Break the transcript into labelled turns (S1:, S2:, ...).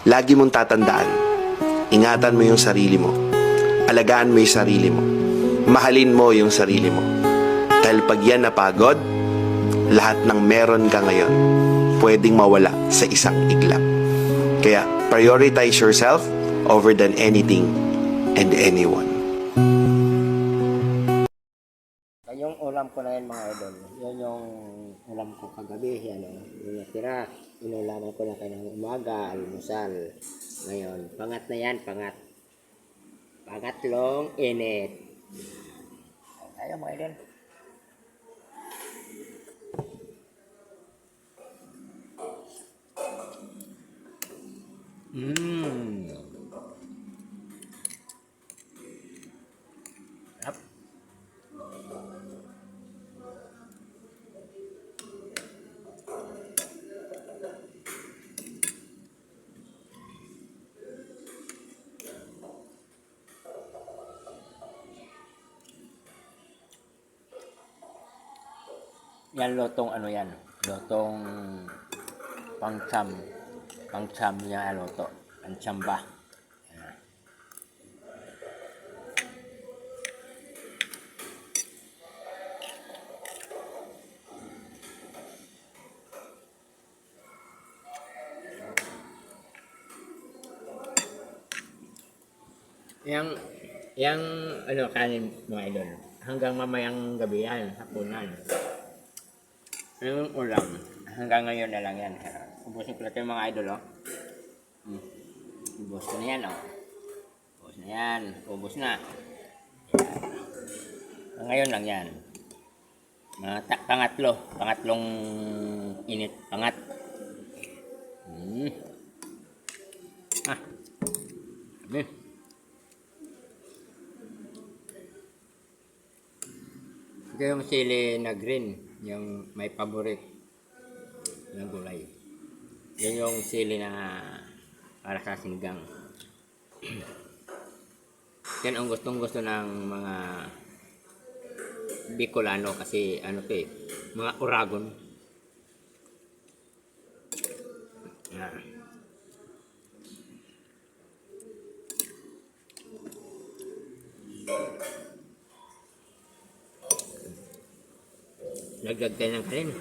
S1: Lagi mong tatandaan, ingatan mo yung sarili mo. Alagaan mo yung sarili mo. Mahalin mo yung sarili mo. Dahil pag yan napagod, lahat ng meron ka ngayon, pwedeng mawala sa isang iglap. Kaya, prioritize yourself over than anything and anyone.
S2: Yung ulam ko na yan mga idol, yun yung ulam ko kagabi, yan o, yung natira, inulaman ko na kayo ng umaga, almusal. Ngayon, pangat na yan, pangatlong init. Ayaw mga idol. Sarap. Yan lotong ano yan, lotong pangcham niya loto, pangchamba. Yang ano kanin mga idol, hanggang mamayang gabi yan, hapunan. Yung ulam, hanggang ngayon na lang yan. Ubusin ko natin mga idol, oh. Ubus na yan, oh. Ubus na yan, ubus na. Ngayon lang yan. Pangatlong init, pangat. Sabi. Ito yung sili na green, yung may paborit na gulay. Yan yung sili na para sa sinigang. Yan ang gustong-gusto ng mga Bicolano kasi ano to eh, mga Uragon. Yan. Lagdag tayo ng kanin.